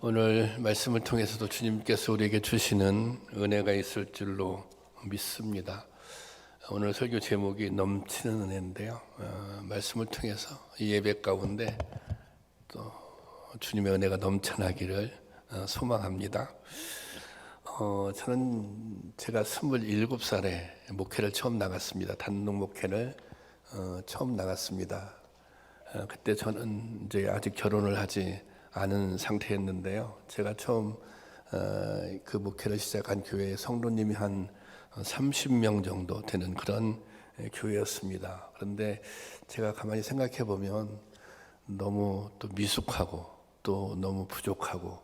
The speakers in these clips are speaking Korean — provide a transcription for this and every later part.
오늘 말씀을 통해서도 주님께서 우리에게 주시는 은혜가 있을 줄로 믿습니다. 오늘 설교 제목이 넘치는 은혜인데요. 말씀을 통해서 이 예배 가운데 또 주님의 은혜가 넘쳐나기를 소망합니다. 저는 제가 27살에 목회를 처음 나갔습니다. 단독 목회를 처음 나갔습니다. 그때 저는 이제 아직 결혼을 하지 않은 상태였는데요. 제가 처음 그 목회를 시작한 교회에 성도님이 한 30명 정도 되는 그런 교회였습니다. 그런데 제가 가만히 생각해 보면 너무 또 미숙하고 또 너무 부족하고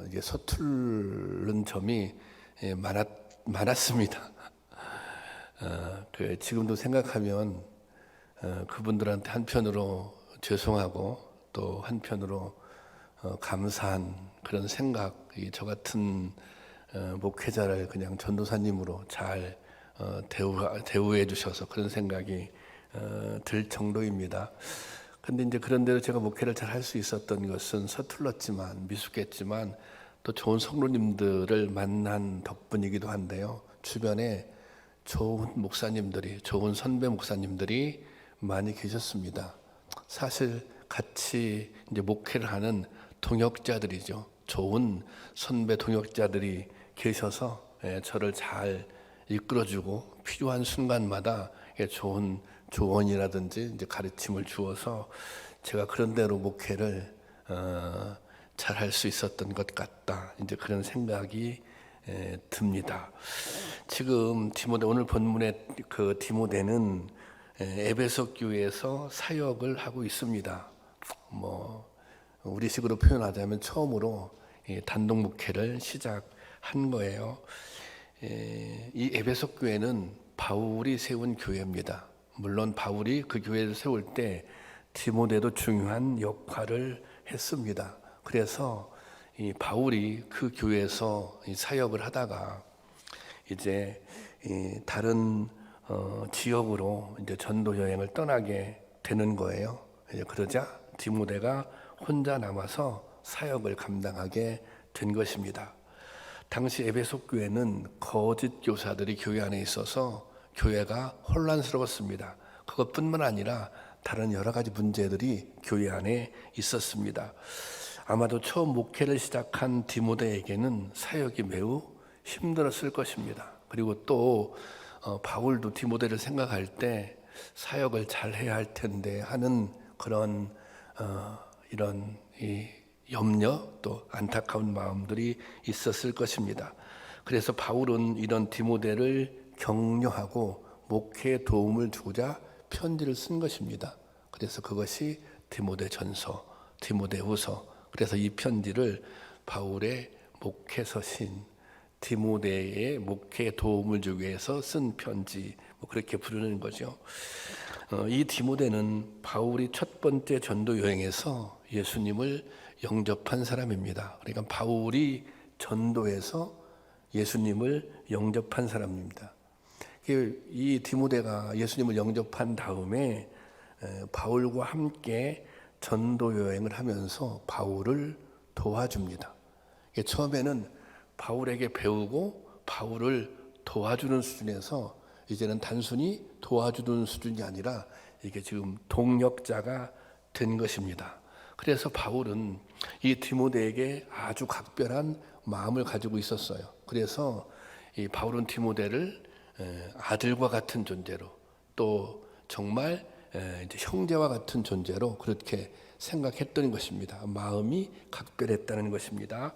이게 서투른 점이 많았습니다. 지금도 생각하면 그분들한테 한편으로 죄송하고 또 한편으로 감사한 그런 생각이 저 같은 목회자를 그냥 전도사님으로 잘 대우해 주셔서 그런 생각이 들 정도입니다. 근데 이제 그런 대로 제가 목회를 잘 할 수 있었던 것은 서툴렀지만 미숙했지만 또 좋은 성도님들을 만난 덕분이기도 한데요. 주변에 좋은 목사님들이, 좋은 선배 목사님들이 많이 계셨습니다. 사실 같이 이제 목회를 하는 동역자들이죠. 좋은 선배 동역자들이 계셔서 저를 잘 이끌어주고 필요한 순간마다 좋은 조언이라든지 이제 가르침을 주어서 제가 그런 대로 목회를 잘 할 수 있었던 것 같다. 이제 그런 생각이 듭니다. 지금 디모데, 오늘 본문의 그 디모데는 에베소 교회에서 사역을 하고 있습니다. 우리식으로 표현하자면 처음으로 단독 목회를 시작한 거예요. 이 에베소 교회는 바울이 세운 교회입니다. 물론 바울이 그 교회를 세울 때 디모데도 중요한 역할을 했습니다. 그래서 이 바울이 그 교회에서 사역을 하다가 이제 다른 지역으로 이제 전도 여행을 떠나게 되는 거예요. 그러자 디모데가 혼자 남아서 사역을 감당하게 된 것입니다. 당시 에베소 교회는 거짓 교사들이 교회 안에 있어서 교회가 혼란스러웠습니다. 그것뿐만 아니라 다른 여러 가지 문제들이 교회 안에 있었습니다. 아마도 처음 목회를 시작한 디모데에게는 사역이 매우 힘들었을 것입니다. 그리고 또 바울도 디모데를 생각할 때 사역을 잘 해야 할 텐데 하는 그런 이런 염려 또 안타까운 마음들이 있었을 것입니다. 그래서 바울은 이런 디모데를 격려하고 목회에 도움을 주고자 편지를 쓴 것입니다. 그래서 그것이 디모데전서, 디모데후서. 그래서 이 편지를 바울의 목회서신, 디모데의 목회에 도움을 주기 위해서 쓴 편지, 그렇게 부르는 거죠. 이 디모데는 바울이 첫 번째 전도 여행에서 예수님을 영접한 사람입니다. 그러니까 바울이 전도해서 예수님을 영접한 사람입니다. 이 디모데가 예수님을 영접한 다음에 바울과 함께 전도 여행을 하면서 바울을 도와줍니다. 처음에는 바울에게 배우고 바울을 도와주는 수준에서 이제는 단순히 도와주는 수준이 아니라 이게 지금 동역자가 된 것입니다. 그래서 바울은 이 디모데에게 아주 각별한 마음을 가지고 있었어요. 그래서 이 바울은 디모데를 아들과 같은 존재로 또 정말 이제 형제와 같은 존재로 그렇게 생각했던 것입니다. 마음이 각별했다는 것입니다.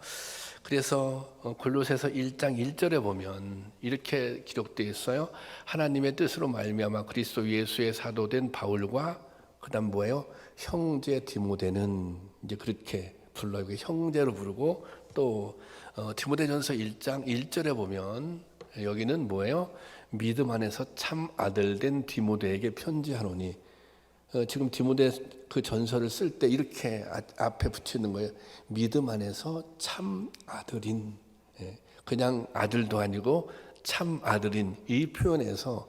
그래서 골로새서 1장 1절에 보면 이렇게 기록되어 있어요. 하나님의 뜻으로 말미암아 그리스도 예수의 사도된 바울과 그다음 뭐예요? 형제 디모데는 이제 그렇게 불러요. 형제로 부르고 또 디모데전서 1장 1절에 보면 여기는 뭐예요? 믿음 안에서 참 아들 된 디모데에게 편지하노니. 지금 디모데 그 전서를 쓸 때 이렇게 앞에 붙이는 거예요. 믿음 안에서 참 아들인, 그냥 아들도 아니고 참 아들인 이 표현에서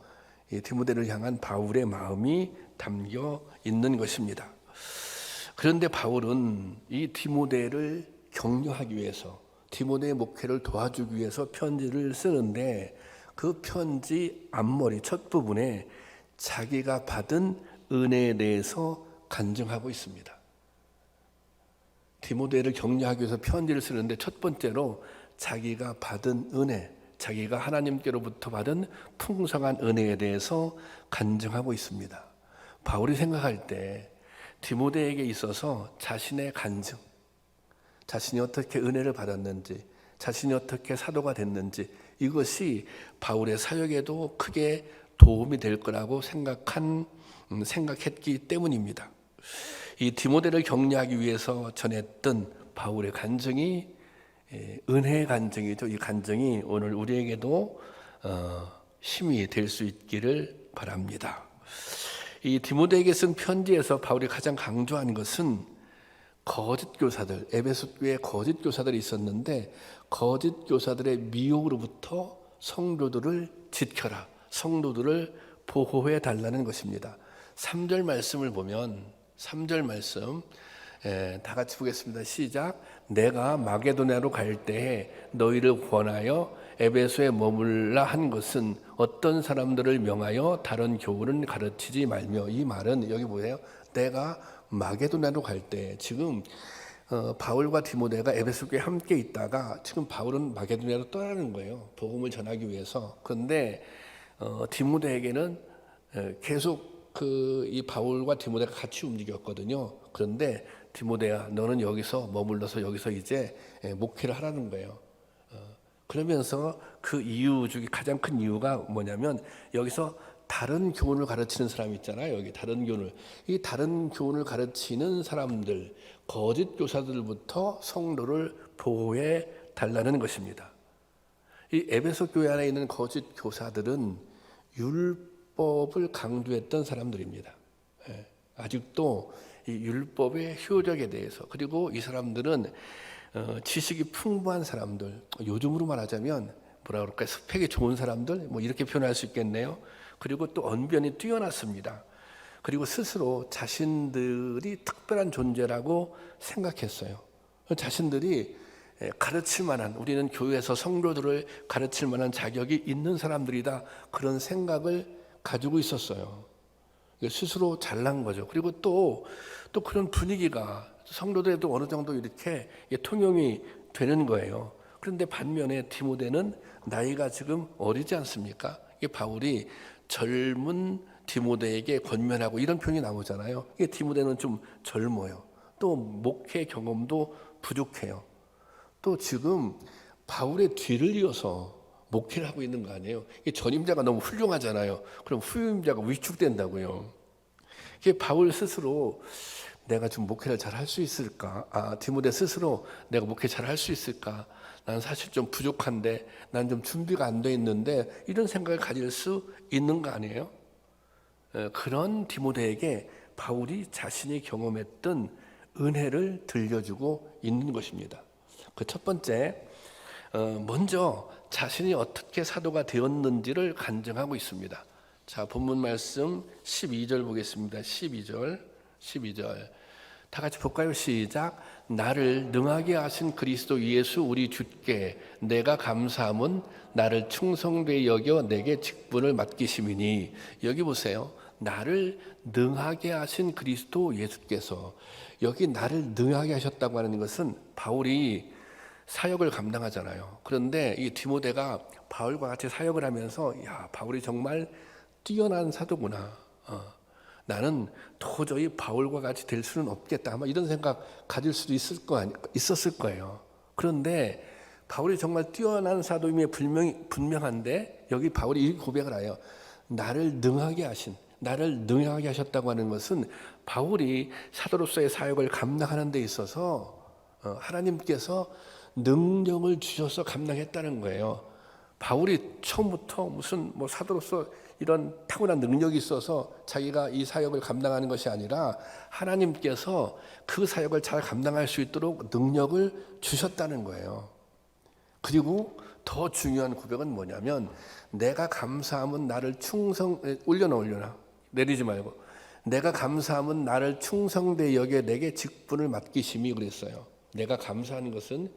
이 디모데를 향한 바울의 마음이 담겨 있는 것입니다. 그런데 바울은 이 디모데를 격려하기 위해서, 디모데의 목회를 도와주기 위해서 편지를 쓰는데, 그 편지 앞머리 첫 부분에 자기가 받은 은혜에 대해서 간증하고 있습니다. 디모데를 격려하기 위해서 편지를 쓰는데 첫 번째로 자기가 받은 은혜, 자기가 하나님께로부터 받은 풍성한 은혜에 대해서 간증하고 있습니다. 바울이 생각할 때 디모데에게 있어서 자신의 간증, 자신이 어떻게 은혜를 받았는지, 자신이 어떻게 사도가 됐는지, 이것이 바울의 사역에도 크게 도움이 될 거라고 생각했기 때문입니다. 이 디모데를 격려하기 위해서 전했던 바울의 간증이 은혜의 간증이죠. 이 간증이 오늘 우리에게도 힘이 될 수 있기를 바랍니다. 이 디모데에게 쓴 편지에서 바울이 가장 강조한 것은 거짓 교사들, 에베소 교회에 거짓 교사들이 있었는데 거짓 교사들의 미혹으로부터 성도들을 지켜라, 성도들을 보호해 달라는 것입니다. 3절 말씀을 보면 3절 말씀 다 같이 보겠습니다. 시작. 내가 마게도냐로 갈 때에 너희를 권하여 에베소에 머물라 한 것은 어떤 사람들을 명하여 다른 교훈은 가르치지 말며. 이 말은 여기 뭐예요? 내가 마게도냐로 갈 때, 지금 바울과 디모데가 에베소 교회에 함께 있다가 지금 바울은 마게도냐로 떠나는 거예요. 복음을 전하기 위해서. 그런데 디모데에게는 계속 이 바울과 디모데가 같이 움직였거든요. 그런데 디모데야, 너는 여기서 머물러서 여기서 이제 목회를 하라는 거예요. 그러면서 그 이유 중에 가장 큰 이유가 뭐냐면, 여기서 다른 교훈을 가르치는 사람이 있잖아요. 여기 다른 교훈을, 이 다른 교훈을 가르치는 사람들, 거짓 교사들부터 성도를 보호해 달라는 것입니다. 이 에베소 교회 안에 있는 거짓 교사들은 율법을 강조했던 사람들입니다. 아직도 이 율법의 효력에 대해서, 그리고 이 사람들은 지식이 풍부한 사람들, 요즘으로 말하자면 뭐라 그럴까요? 스펙이 좋은 사람들, 뭐 이렇게 표현할 수 있겠네요. 그리고 또 언변이 뛰어났습니다. 그리고 스스로 자신들이 특별한 존재라고 생각했어요. 자신들이 가르칠 만한, 우리는 교회에서 성도들을 가르칠 만한 자격이 있는 사람들이다, 그런 생각을 가지고 있었어요. 스스로 잘난 거죠. 그리고 또 그런 분위기가 성도들에도 어느 정도 이렇게 통용이 되는 거예요. 그런데 반면에 디모데는 나이가 지금 어리지 않습니까? 이게 바울이 젊은 디모데에게 권면하고 이런 표현이 나오잖아요. 이게 디모데는 좀 젊어요. 또 목회 경험도 부족해요. 또 지금 바울의 뒤를 이어서 목회를 하고 있는 거 아니에요? 이게 전임자가 너무 훌륭하잖아요. 그럼 후임자가 위축된다고요. 이게 바울 스스로 내가 좀 목회를 잘 할 수 있을까? 디모데 스스로 내가 목회 잘 할 수 있을까? 난 사실 좀 부족한데, 난 좀 준비가 안 돼 있는데, 이런 생각을 가질 수 있는 거 아니에요? 그런 디모데에게 바울이 자신이 경험했던 은혜를 들려주고 있는 것입니다. 그 첫 번째, 먼저 자신이 어떻게 사도가 되었는지를 간증하고 있습니다. 자, 본문 말씀 12절 보겠습니다. 12절. 다 같이 볼까요? 시작. 나를 능하게 하신 그리스도 예수 우리 주께 내가 감사함은 나를 충성되이 여겨 내게 직분을 맡기심이니. 여기 보세요. 나를 능하게 하신 그리스도 예수께서, 여기 나를 능하게 하셨다고 하는 것은 바울이 사역을 감당하잖아요. 그런데 이 디모데가 바울과 같이 사역을 하면서, 야, 바울이 정말 뛰어난 사도구나. 나는 도저히 바울과 같이 될 수는 없겠다, 아마 이런 생각 가질 수도 있었을 거예요. 그런데 바울이 정말 뛰어난 사도임이 분명한데, 여기 바울이 이 고백을 해요. 나를 능하게 하셨다고 하는 것은 바울이 사도로서의 사역을 감당하는 데 있어서 하나님께서 능력을 주셔서 감당했다는 거예요. 바울이 처음부터 무슨 사도로서 이런 타고난 능력이 있어서 자기가 이 사역을 감당하는 것이 아니라 하나님께서 그 사역을 잘 감당할 수 있도록 능력을 주셨다는 거예요. 그리고 더 중요한 고백은 뭐냐면, 내가 감사함은 나를 올려놔. 내리지 말고. 내가 감사함은 나를 충성되이 여겨 내게 직분을 맡기심이, 그랬어요. 내가 감사하는 것은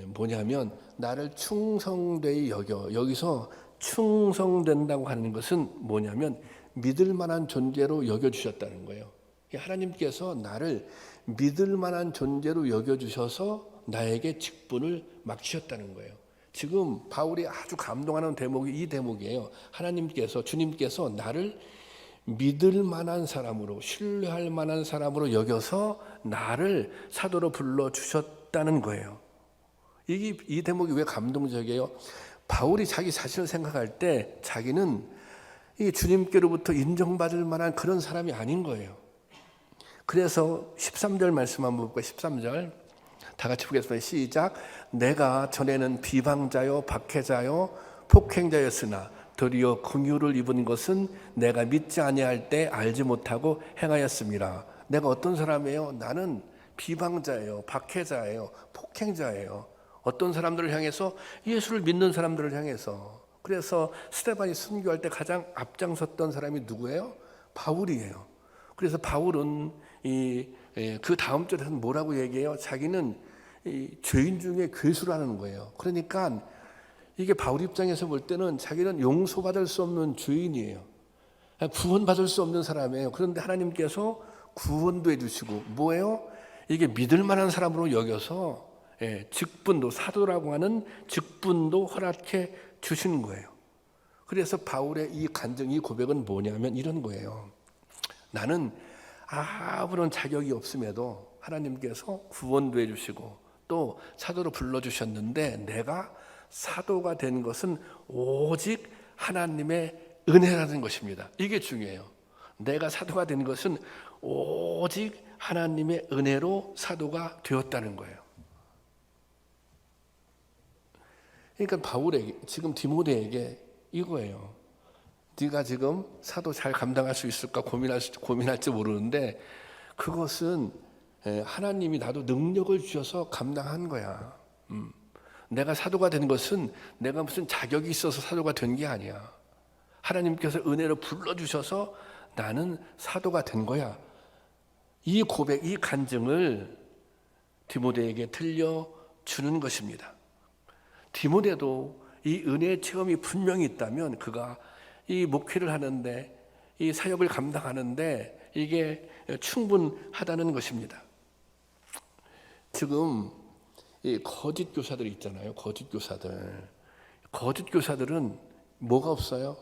뭐냐면 나를 충성되이 여겨. 여기서 충성된다고 하는 것은 뭐냐면 믿을 만한 존재로 여겨주셨다는 거예요. 하나님께서 나를 믿을 만한 존재로 여겨주셔서 나에게 직분을 맡기셨다는 거예요. 지금 바울이 아주 감동하는 대목이 이 대목이에요. 하나님께서, 주님께서 나를 믿을 만한 사람으로, 신뢰할 만한 사람으로 여겨서 나를 사도로 불러주셨다는 거예요. 이 대목이 왜 감동적이에요? 바울이 자기 자신을 생각할 때 자기는 이 주님께로부터 인정받을 만한 그런 사람이 아닌 거예요. 그래서 13절 말씀 한번 볼까요? 13절 다 같이 보겠습니다. 시작. 내가 전에는 비방자요 박해자요 폭행자였으나 도리어 긍휼을 입은 것은 내가 믿지 아니할 때 알지 못하고 행하였습니다. 내가 어떤 사람이에요? 나는 비방자예요, 박해자예요, 폭행자예요. 어떤 사람들을 향해서? 예수를 믿는 사람들을 향해서. 그래서 스데반이 순교할 때 가장 앞장섰던 사람이 누구예요? 바울이에요. 그래서 바울은 그 다음 절에서는 뭐라고 얘기해요? 자기는 죄인 중에 괴수라는 거예요. 그러니까 이게 바울 입장에서 볼 때는 자기는 용서받을 수 없는 죄인이에요. 구원받을 수 없는 사람이에요. 그런데 하나님께서 구원도 해주시고 뭐예요? 이게 믿을 만한 사람으로 여겨서 직분도, 사도라고 하는 직분도 허락해 주시는 거예요. 그래서 바울의 이 간증, 이 고백은 뭐냐면 이런 거예요. 나는 아무런 자격이 없음에도 하나님께서 구원도 해주시고 또 사도로 불러주셨는데 내가 사도가 된 것은 오직 하나님의 은혜라는 것입니다. 이게 중요해요. 내가 사도가 된 것은 오직 하나님의 은혜로 사도가 되었다는 거예요. 그러니까 바울에게, 지금 디모데에게 이거예요. 네가 지금 사도 잘 감당할 수 있을까 고민할지 모르는데 그것은 하나님이 나도 능력을 주셔서 감당한 거야. 내가 사도가 된 것은 내가 무슨 자격이 있어서 사도가 된 게 아니야. 하나님께서 은혜로 불러주셔서 나는 사도가 된 거야. 이 고백, 이 간증을 디모데에게 들려주는 것입니다. 디모데도 이 은혜의 체험이 분명히 있다면 그가 이 목회를 하는데, 이 사역을 감당하는데 이게 충분하다는 것입니다. 지금 이 거짓 교사들 있잖아요. 거짓 교사들은 뭐가 없어요?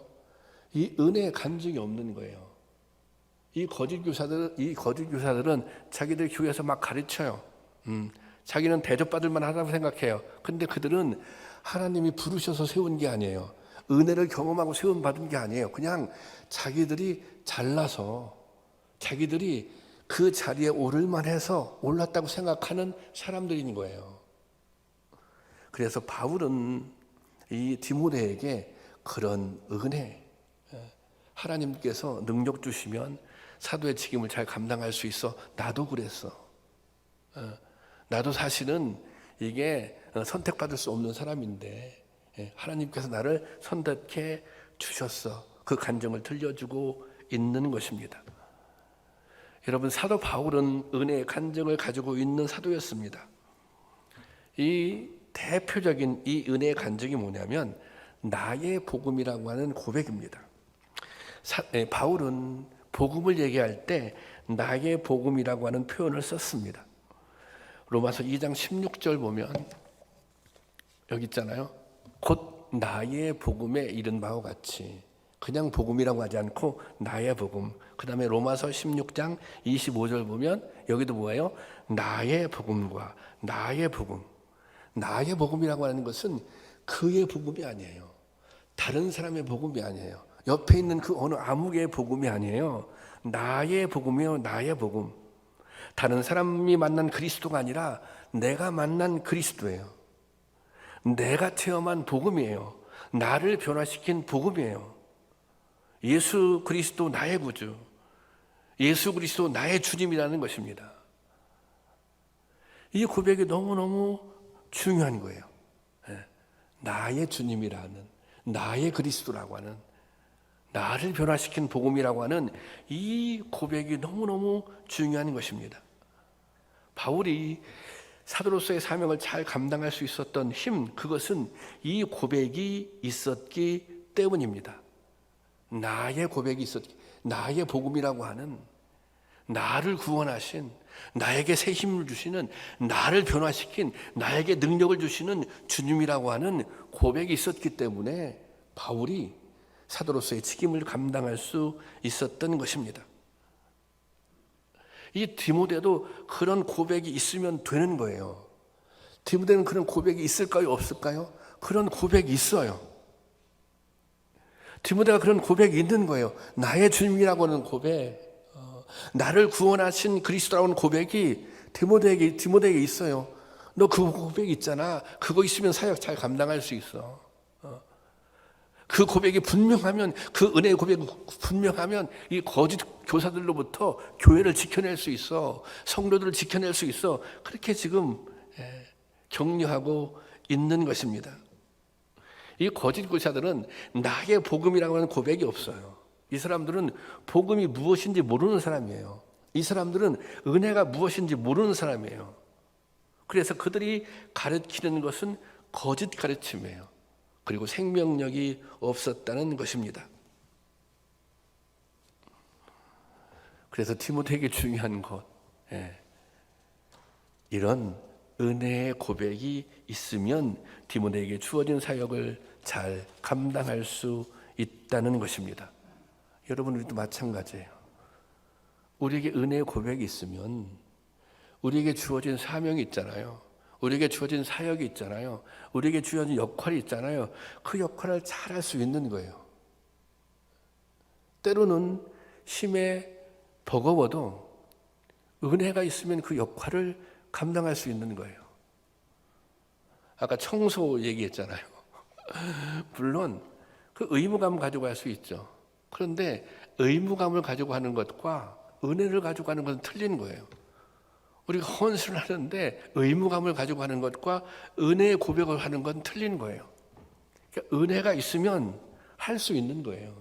이 은혜의 간증이 없는 거예요. 이 거짓 교사들은 자기들 교회에서 막 가르쳐요. 자기는 대접받을 만하다고 생각해요. 근데 그들은 하나님이 부르셔서 세운 게 아니에요. 은혜를 경험하고 세움 받은 게 아니에요. 그냥 자기들이 잘나서 자기들이 그 자리에 오를 만해서 올랐다고 생각하는 사람들인 거예요. 그래서 바울은 이 디모데에게 그런 은혜, 하나님께서 능력 주시면 사도의 직임을 잘 감당할 수 있어. 나도 그랬어. 나도 사실은 이게 선택받을 수 없는 사람인데 하나님께서 나를 선택해 주셨어. 그 간증을 들려주고 있는 것입니다. 여러분, 사도 바울은 은혜의 간증을 가지고 있는 사도였습니다. 이 대표적인 이 은혜의 간증이 뭐냐면 나의 복음이라고 하는 고백입니다. 바울은 복음을 얘기할 때 나의 복음이라고 하는 표현을 썼습니다. 로마서 2장 16절 보면 여기 있잖아요. 곧 나의 복음에 이른 바와 같이, 그냥 복음이라고 하지 않고 나의 복음. 그 다음에 로마서 16장 25절 보면 여기도 뭐예요? 나의 복음과 나의 복음. 나의 복음이라고 하는 것은 그의 복음이 아니에요. 다른 사람의 복음이 아니에요. 옆에 있는 그 어느 아무개의 복음이 아니에요. 나의 복음이요, 나의 복음. 다른 사람이 만난 그리스도가 아니라 내가 만난 그리스도예요. 내가 체험한 복음이에요. 나를 변화시킨 복음이에요. 예수 그리스도 나의 구주, 예수 그리스도 나의 주님이라는 것입니다. 이 고백이 너무너무 중요한 거예요. 나의 주님이라는, 나의 그리스도라고 하는, 나를 변화시킨 복음이라고 하는 이 고백이 너무너무 중요한 것입니다. 바울이 사도로서의 사명을 잘 감당할 수 있었던 힘, 그것은 이 고백이 있었기 때문입니다. 나의 고백이 있었기, 나의 복음이라고 하는, 나를 구원하신, 나에게 새 힘을 주시는, 나를 변화시킨, 나에게 능력을 주시는 주님이라고 하는 고백이 있었기 때문에 바울이 사도로서의 책임을 감당할 수 있었던 것입니다. 이 디모데도 그런 고백이 있으면 되는 거예요. 디모데는 그런 고백이 있을까요? 없을까요? 그런 고백이 있어요. 디모데가 그런 고백이 있는 거예요. 나의 주님이라고 하는 고백, 나를 구원하신 그리스도라고 하는 고백이 디모데에게 있어요. 너 그 고백 있잖아. 그거 있으면 사역 잘 감당할 수 있어. 그 고백이 분명하면, 그 은혜의 고백이 분명하면 이 거짓 교사들로부터 교회를 지켜낼 수 있어. 성도들을 지켜낼 수 있어. 그렇게 지금 격려하고 있는 것입니다. 이 거짓 교사들은 나의 복음이라고 하는 고백이 없어요. 이 사람들은 복음이 무엇인지 모르는 사람이에요. 이 사람들은 은혜가 무엇인지 모르는 사람이에요. 그래서 그들이 가르치는 것은 거짓 가르침이에요. 그리고 생명력이 없었다는 것입니다. 그래서 디모데에게 중요한 것, 이런 은혜의 고백이 있으면 디모데에게 주어진 사역을 잘 감당할 수 있다는 것입니다. 여러분, 우리도 마찬가지예요. 우리에게 은혜의 고백이 있으면 우리에게 주어진 사명이 있잖아요. 우리에게 주어진 사역이 있잖아요. 우리에게 주어진 역할이 있잖아요. 그 역할을 잘할 수 있는 거예요. 때로는 힘에 버거워도 은혜가 있으면 그 역할을 감당할 수 있는 거예요. 아까 청소 얘기했잖아요. 물론 그 의무감 가지고 할 수 있죠. 그런데 의무감을 가지고 하는 것과 은혜를 가지고 하는 것은 틀린 거예요. 우리가 헌신을 하는데 의무감을 가지고 하는 것과 은혜의 고백을 하는 건 틀린 거예요. 그러니까 은혜가 있으면 할 수 있는 거예요.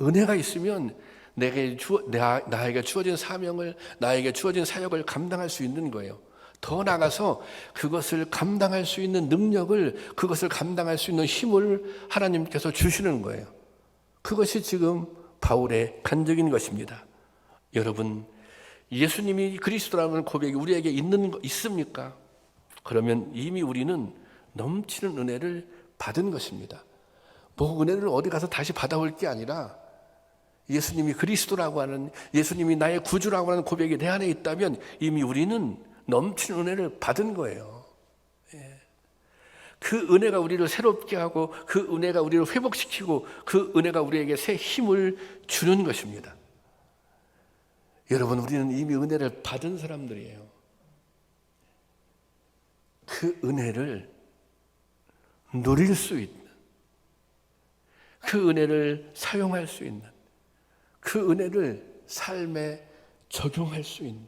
은혜가 있으면 나에게 주어진 사명을, 나에게 주어진 사역을 감당할 수 있는 거예요. 더 나아가서 그것을 감당할 수 있는 능력을, 그것을 감당할 수 있는 힘을 하나님께서 주시는 거예요. 그것이 지금 바울의 간증인 것입니다. 여러분, 예수님이 그리스도라는 고백이 우리에게 있습니까? 그러면 이미 우리는 넘치는 은혜를 받은 것입니다. 뭐 은혜를 어디 가서 다시 받아올 게 아니라 예수님이 그리스도라고 하는, 예수님이 나의 구주라고 하는 고백이 내 안에 있다면 이미 우리는 넘치는 은혜를 받은 거예요. 그 은혜가 우리를 새롭게 하고, 그 은혜가 우리를 회복시키고, 그 은혜가 우리에게 새 힘을 주는 것입니다. 여러분, 우리는 이미 은혜를 받은 사람들이에요. 그 은혜를 누릴 수 있는, 그 은혜를 사용할 수 있는, 그 은혜를 삶에 적용할 수 있는,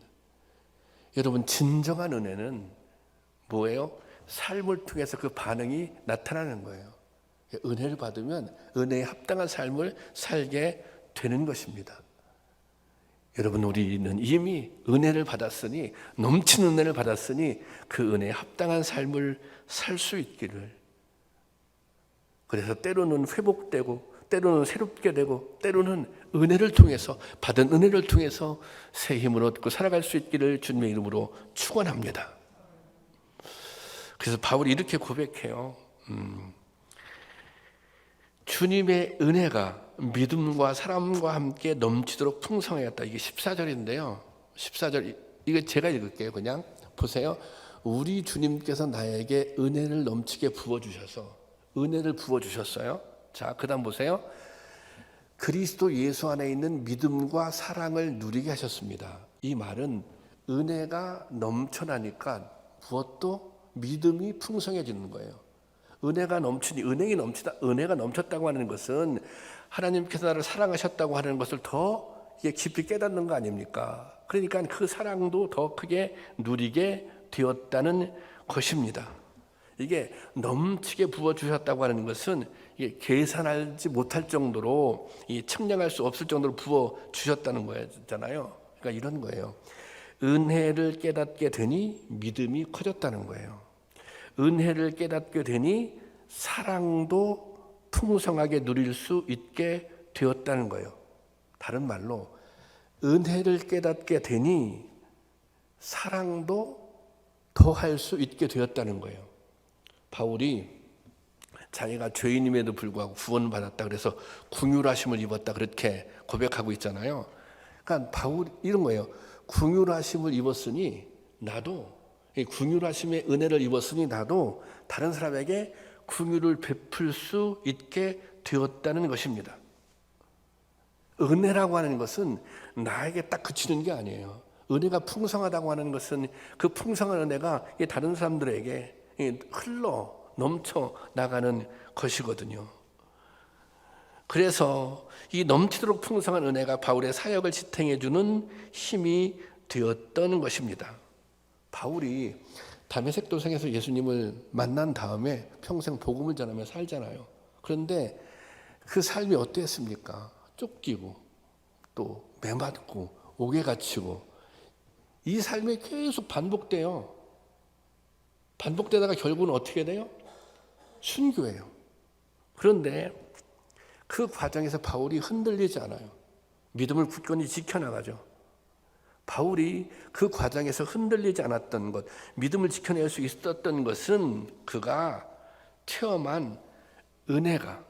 여러분, 진정한 은혜는 뭐예요? 삶을 통해서 그 반응이 나타나는 거예요. 은혜를 받으면 은혜에 합당한 삶을 살게 되는 것입니다. 여러분, 우리는 이미 은혜를 받았으니, 넘치는 은혜를 받았으니 그 은혜에 합당한 삶을 살 수 있기를. 그래서 때로는 회복되고, 때로는 새롭게 되고, 때로는 은혜를 통해서, 받은 은혜를 통해서 새 힘을 얻고 살아갈 수 있기를 주님의 이름으로 축원합니다. 그래서 바울이 이렇게 고백해요. 주님의 은혜가 믿음과 사랑과 함께 넘치도록 풍성하였다. 이게 14절인데요. 14절, 이거 제가 읽을게요. 그냥 보세요. 우리 주님께서 나에게 은혜를 넘치게 부어주셔서, 은혜를 부어주셨어요. 자, 그 다음 보세요. 그리스도 예수 안에 있는 믿음과 사랑을 누리게 하셨습니다. 이 말은 은혜가 넘쳐나니까 무엇도 믿음이 풍성해지는 거예요. 은혜가 넘치니, 은혜가 넘쳤다고 하는 것은 하나님께서 나를 사랑하셨다고 하는 것을 더 깊이 깨닫는 거 아닙니까? 그러니까 그 사랑도 더 크게 누리게 되었다는 것입니다. 이게 넘치게 부어주셨다고 하는 것은 이게 계산하지 못할 정도로, 청량할 수 없을 정도로 부어주셨다는 거잖아요. 그러니까 이런 거예요. 은혜를 깨닫게 되니 믿음이 커졌다는 거예요. 은혜를 깨닫게 되니 사랑도 풍성하게 누릴 수 있게 되었다는 거예요. 다른 말로 은혜를 깨닫게 되니 사랑도 더할 수 있게 되었다는 거예요. 바울이 자기가 죄인임에도 불구하고 구원받았다 그래서 긍휼하심을 입었다 그렇게 고백하고 있잖아요. 그러니까 바울이 이런 거예요. 긍휼하심을 입었으니 나도, 긍휼하심의 은혜를 입었으니 나도 다른 사람에게 긍휼을 베풀 수 있게 되었다는 것입니다. 은혜라고 하는 것은 나에게 딱 그치는 게 아니에요. 은혜가 풍성하다고 하는 것은 그 풍성한 은혜가 다른 사람들에게 흘러 넘쳐 나가는 것이거든요. 그래서 이 넘치도록 풍성한 은혜가 바울의 사역을 지탱해 주는 힘이 되었던 것입니다. 바울이 다메섹 도상에서 예수님을 만난 다음에 평생 복음을 전하며 살잖아요. 그런데 그 삶이 어땠습니까? 쫓기고 또 매맞고 옥에 갇히고 이 삶이 계속 반복돼요. 반복되다가 결국은 어떻게 돼요? 순교해요. 그런데 그 과정에서 바울이 흔들리지 않아요. 믿음을 굳건히 지켜나가죠. 바울이 그 과정에서 흔들리지 않았던 것, 믿음을 지켜낼 수 있었던 것은 그가 체험한 은혜가,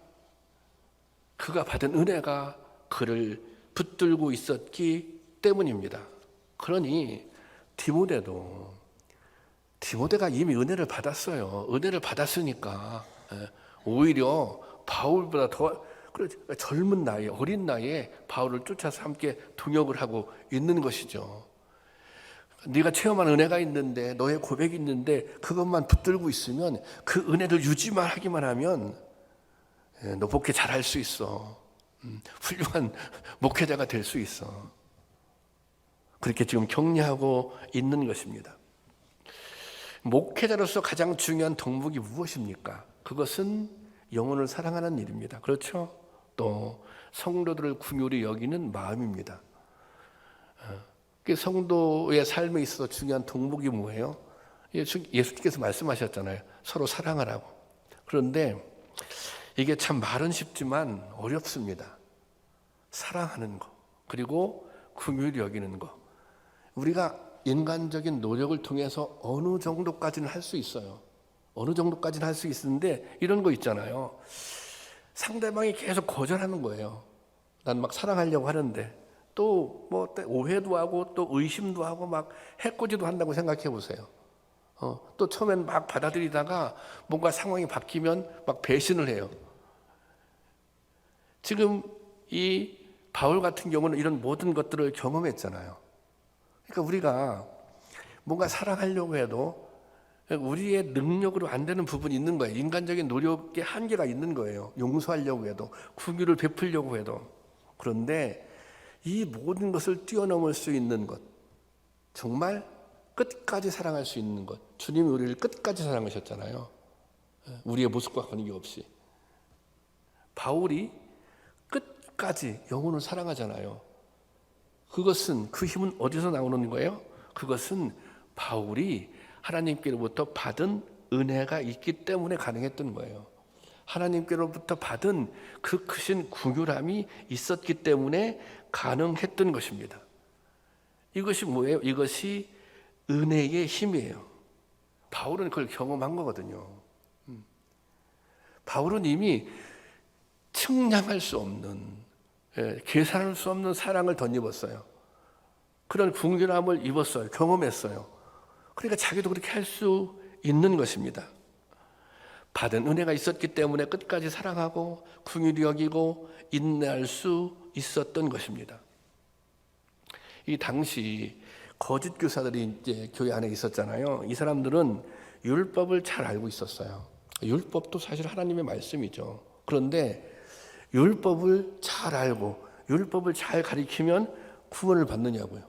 그가 받은 은혜가 그를 붙들고 있었기 때문입니다. 그러니 디모데가 이미 은혜를 받았어요. 은혜를 받았으니까 오히려 바울보다 더 젊은 나이에, 어린 나이에 바울을 쫓아서 함께 동역을 하고 있는 것이죠. 네가 체험한 은혜가 있는데, 너의 고백이 있는데 그것만 붙들고 있으면 그 은혜를 유지만 하기만 하면 너 목회 잘할 수 있어. 훌륭한 목회자가 될 수 있어. 그렇게 지금 격려하고 있는 것입니다. 목회자로서 가장 중요한 덕목이 무엇입니까? 그것은 영혼을 사랑하는 일입니다. 그렇죠? 또 성도들을 긍휼히 여기는 마음입니다. 성도의 삶에 있어서 중요한 덕목이 뭐예요? 예수님께서 말씀하셨잖아요. 서로 사랑하라고. 그런데 이게 참 말은 쉽지만 어렵습니다. 사랑하는 거, 그리고 긍휼히 여기는 거. 우리가 인간적인 노력을 통해서 어느 정도까지는 할 수 있어요. 어느 정도까지는 할 수 있는데 이런 거 있잖아요. 상대방이 계속 거절하는 거예요. 난 막 사랑하려고 하는데 또 뭐 오해도 하고 또 의심도 하고 막 해코지도 한다고 생각해 보세요. 또 처음엔 막 받아들이다가 뭔가 상황이 바뀌면 막 배신을 해요. 지금 이 바울 같은 경우는 이런 모든 것들을 경험했잖아요. 그러니까 우리가 뭔가 사랑하려고 해도 우리의 능력으로 안 되는 부분이 있는 거예요. 인간적인 노력의 한계가 있는 거예요. 용서하려고 해도, 긍휼을 베풀려고 해도. 그런데 이 모든 것을 뛰어넘을 수 있는 것, 정말 끝까지 사랑할 수 있는 것. 주님이 우리를 끝까지 사랑하셨잖아요. 우리의 모습과 관계없이. 바울이 끝까지 영혼을 사랑하잖아요. 그것은, 그 힘은 어디서 나오는 거예요? 그것은 바울이 하나님께로부터 받은 은혜가 있기 때문에 가능했던 거예요. 하나님께로부터 받은 그 크신 긍휼함이 있었기 때문에 가능했던 것입니다. 이것이 뭐예요? 이것이 은혜의 힘이에요. 바울은 그걸 경험한 거거든요. 바울은 이미 측량할 수 없는, 계산할 수 없는 사랑을 덧입었어요. 그런 긍휼함을 입었어요. 경험했어요. 그러니까 자기도 그렇게 할 수 있는 것입니다. 받은 은혜가 있었기 때문에 끝까지 사랑하고 긍휼히 여기고 인내할 수 있었던 것입니다. 이 당시 거짓 교사들이 이제 교회 안에 있었잖아요. 이 사람들은 율법을 잘 알고 있었어요. 율법도 사실 하나님의 말씀이죠. 그런데 율법을 잘 알고 율법을 잘 가리키면 구원을 받느냐고요.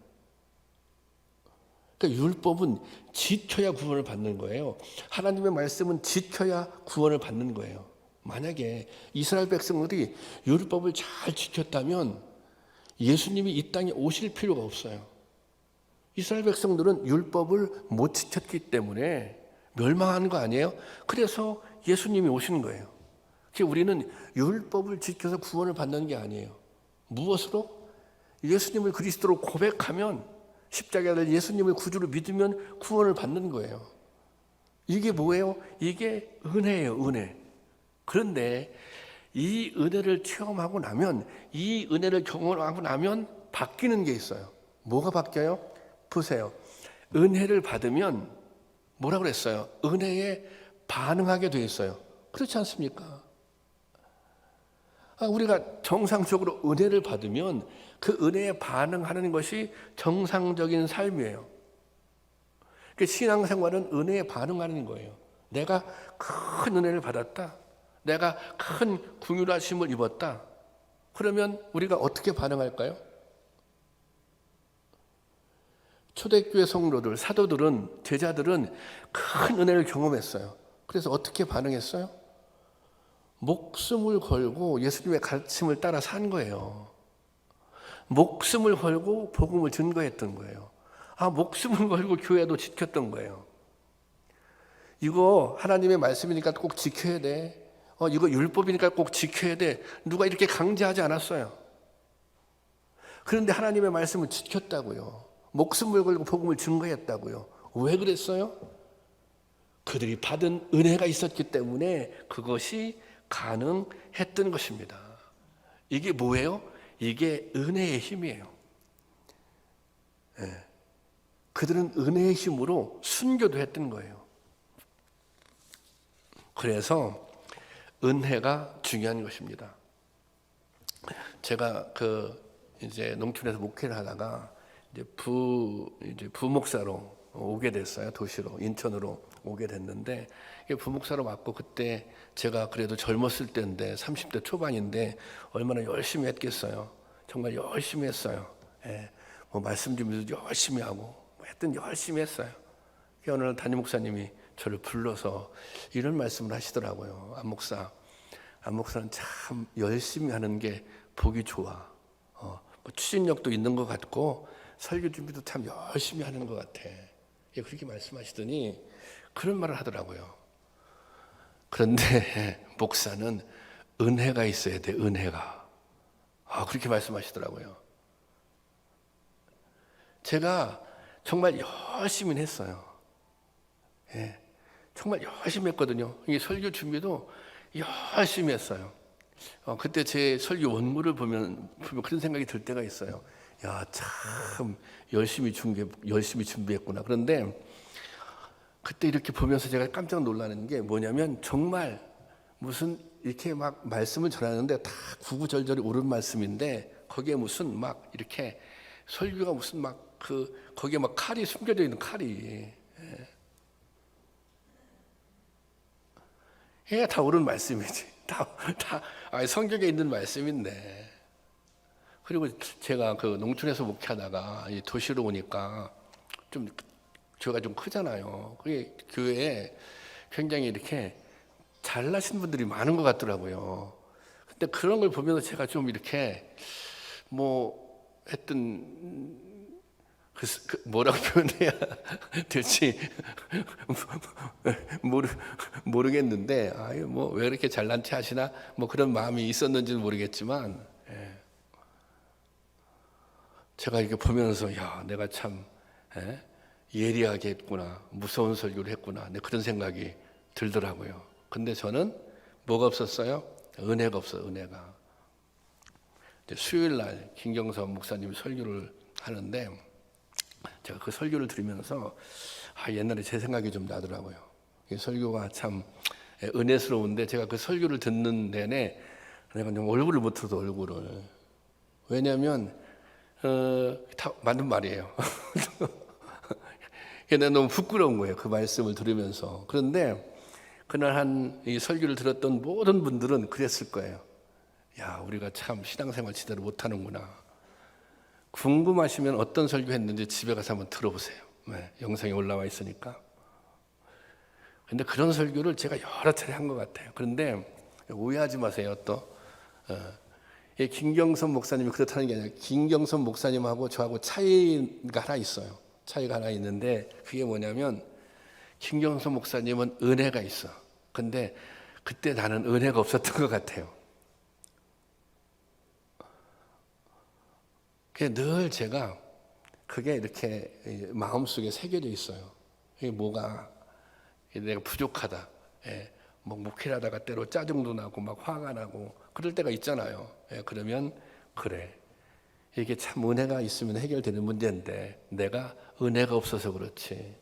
그러니까 율법은 지켜야 구원을 받는 거예요. 하나님의 말씀은 지켜야 구원을 받는 거예요. 만약에 이스라엘 백성들이 율법을 잘 지켰다면 예수님이 이 땅에 오실 필요가 없어요. 이스라엘 백성들은 율법을 못 지켰기 때문에 멸망한 거 아니에요? 그래서 예수님이 오시는 거예요. 우리는 율법을 지켜서 구원을 받는 게 아니에요. 무엇으로? 예수님을 그리스도로 고백하면, 십자가를 예수님을 구주로 믿으면 구원을 받는 거예요. 이게 뭐예요? 이게 은혜예요, 은혜. 그런데 이 은혜를 체험하고 나면, 이 은혜를 경험하고 나면 바뀌는 게 있어요. 뭐가 바뀌어요? 보세요. 은혜를 받으면 뭐라고 그랬어요? 은혜에 반응하게 돼 있어요. 그렇지 않습니까? 우리가 정상적으로 은혜를 받으면 그 은혜에 반응하는 것이 정상적인 삶이에요. 신앙생활은 은혜에 반응하는 거예요. 내가 큰 은혜를 받았다. 내가 큰 긍휼하심을 입었다. 그러면 우리가 어떻게 반응할까요? 초대교회 성도들, 사도들은, 제자들은 큰 은혜를 경험했어요. 그래서 어떻게 반응했어요? 목숨을 걸고 예수님의 가르침을 따라 산 거예요. 목숨을 걸고 복음을 증거했던 거예요. 목숨을 걸고 교회도 지켰던 거예요. 이거 하나님의 말씀이니까 꼭 지켜야 돼. 이거 율법이니까 꼭 지켜야 돼. 누가 이렇게 강제하지 않았어요. 그런데 하나님의 말씀을 지켰다고요. 목숨을 걸고 복음을 증거했다고요. 왜 그랬어요? 그들이 받은 은혜가 있었기 때문에 그것이 가능했던 것입니다. 이게 뭐예요? 이게 은혜의 힘이에요. 네. 그들은 은혜의 힘으로 순교도 했던 거예요. 그래서 은혜가 중요한 것입니다. 제가 이제 농촌에서 목회를 하다가 이제 부목사로 오게 됐어요. 도시로, 인천으로 오게 됐는데, 부목사로 왔고, 그때 제가 그래도 젊었을 때인데 30대 초반인데 얼마나 열심히 했겠어요. 정말 열심히 했어요. 말씀 준비도 열심히 하고 하여튼 열심히 했어요. 어느 날 담임 목사님이 저를 불러서 이런 말씀을 하시더라고요. 안 목사는 참 열심히 하는 게 보기 좋아. 추진력도 있는 것 같고 설교 준비도 참 열심히 하는 것 같아. 그렇게 말씀하시더니 그런 말을 하더라고요. 그런데 목사는 은혜가 있어야 돼, 은혜가. 그렇게 말씀하시더라고요. 제가 정말 열심히 했어요. 정말 열심히 했거든요. 이 설교 준비도 열심히 했어요. 그때 제 설교 원문을 보면 그런 생각이 들 때가 있어요. 야, 참 열심히 준비했구나. 그런데 그때 이렇게 보면서 제가 깜짝 놀라는 게 뭐냐면, 정말 무슨 이렇게 막 말씀을 전하는데 다 구구절절이 옳은 말씀인데 거기에 무슨 막 이렇게 설교가 무슨 막 거기에 막 칼이 숨겨져 있는 칼이. 다 옳은 말씀이지. 다 성경에 있는 말씀인데. 그리고 제가 농촌에서 목회하다가 이 도시로 오니까 좀 교회가 좀 크잖아요. 그게 교회에 굉장히 이렇게 잘나신 분들이 많은 것 같더라고요. 근데 그런 걸 보면서 제가 좀 이렇게 했던 뭐라고 표현해야 될지 모르겠는데, 왜 이렇게 잘난 체 하시나 그런 마음이 있었는지는 모르겠지만, 제가 이렇게 보면서 야, 내가 참 예리하게 했구나, 무서운 설교를 했구나, 그런 생각이 들더라고요. 근데 저는 뭐가 없었어요? 은혜가 없어요. 은혜가. 수요일 날 김경선 목사님이 설교를 하는데 제가 그 설교를 들으면서 옛날에 제 생각이 좀 나더라고요. 이 설교가 참 은혜스러운데, 제가 그 설교를 듣는 내내 내가 좀 얼굴을 못 들어도 얼굴을. 왜냐하면 다 맞는 말이에요. 내가 너무 부끄러운 거예요, 그 말씀을 들으면서. 그런데 그날 이 설교를 들었던 모든 분들은 그랬을 거예요. 야, 우리가 참 신앙생활 제대로 못하는구나. 궁금하시면 어떤 설교 했는지 집에 가서 한번 들어보세요. 영상이 올라와 있으니까. 근데 그런 설교를 제가 여러 차례 한 것 같아요. 그런데 오해하지 마세요. 김경선 목사님이 그렇다는 게 아니라 김경선 목사님하고 저하고 차이가 하나 있어요. 차이가 하나 있는데 그게 뭐냐면 김경수 목사님은 은혜가 있어. 근데 그때 나는 은혜가 없었던 것 같아요. 늘 제가 그게 이렇게 마음속에 새겨져 있어요. 이게 뭐가 내가 부족하다. 예, 뭐 목회를 하다가 때로 짜증도 나고 막 화가 나고 그럴 때가 있잖아요. 예, 그러면 그래. 이게 참 은혜가 있으면 해결되는 문제인데 내가 은혜가 없어서 그렇지. 예.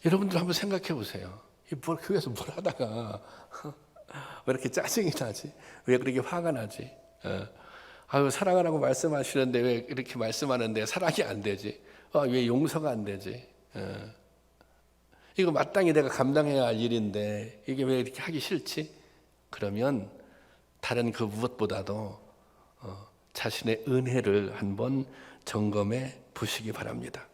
여러분들 한번 생각해 보세요. 교회에서 뭘 하다가 왜 이렇게 짜증이 나지? 왜 그렇게 화가 나지? 아유, 사랑하라고 말씀하시는데 왜 이렇게 말씀하는데 사랑이 안 되지? 왜 용서가 안 되지? 이거 마땅히 내가 감당해야 할 일인데 이게 왜 이렇게 하기 싫지? 그러면 다른 그 무엇보다도 자신의 은혜를 한번 점검해 보시기 바랍니다.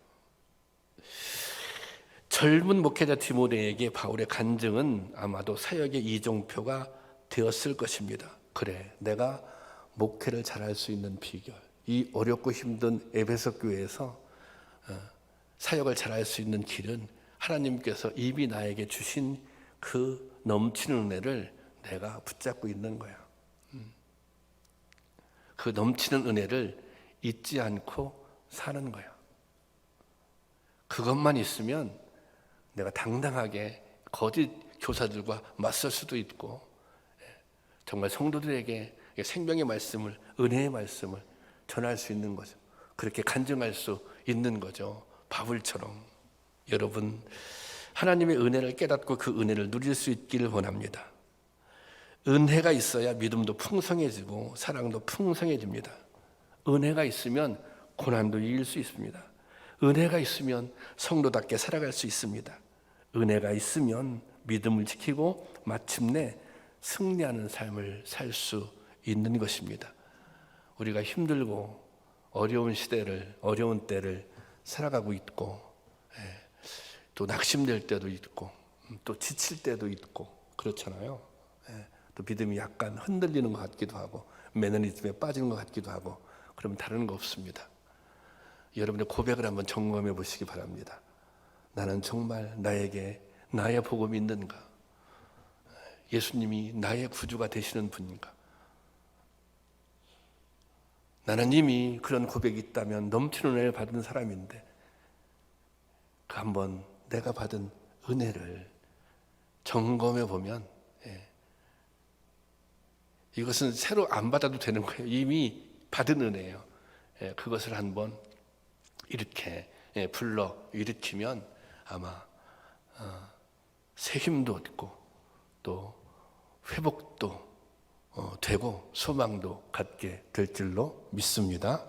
젊은 목회자 디모데에게 바울의 간증은 아마도 사역의 이종표가 되었을 것입니다. 그래, 내가 목회를 잘할 수 있는 비결, 이 어렵고 힘든 에베소 교회에서 사역을 잘할 수 있는 길은 하나님께서 이미 나에게 주신 그 넘치는 은혜를 내가 붙잡고 있는 거야. 그 넘치는 은혜를 잊지 않고 사는 거야. 그것만 있으면 내가 당당하게 거짓 교사들과 맞설 수도 있고 정말 성도들에게 생명의 말씀을, 은혜의 말씀을 전할 수 있는 거죠. 그렇게 간증할 수 있는 거죠. 바울처럼. 여러분, 하나님의 은혜를 깨닫고 그 은혜를 누릴 수 있기를 원합니다. 은혜가 있어야 믿음도 풍성해지고 사랑도 풍성해집니다. 은혜가 있으면 고난도 이길 수 있습니다. 은혜가 있으면 성도답게 살아갈 수 있습니다. 은혜가 있으면 믿음을 지키고 마침내 승리하는 삶을 살 수 있는 것입니다. 우리가 힘들고 어려운 시대를, 어려운 때를 살아가고 있고 또 낙심될 때도 있고 또 지칠 때도 있고 그렇잖아요. 또 믿음이 약간 흔들리는 것 같기도 하고 매너리즘에 빠지는 것 같기도 하고 그러면 다른 거 없습니다. 여러분의 고백을 한번 점검해 보시기 바랍니다. 나는 정말 나에게 나의 복음이 있는가? 예수님이 나의 구주가 되시는 분인가? 나는 이미 그런 고백이 있다면 넘치는 은혜를 받은 사람인데 그 한번 내가 받은 은혜를 점검해 보면 이것은 새로 안 받아도 되는 거예요. 이미 받은 은혜예요. 그것을 한번 이렇게 불러 일으키면 아마 새 힘도 얻고 또 회복도 되고 소망도 갖게 될 줄로 믿습니다.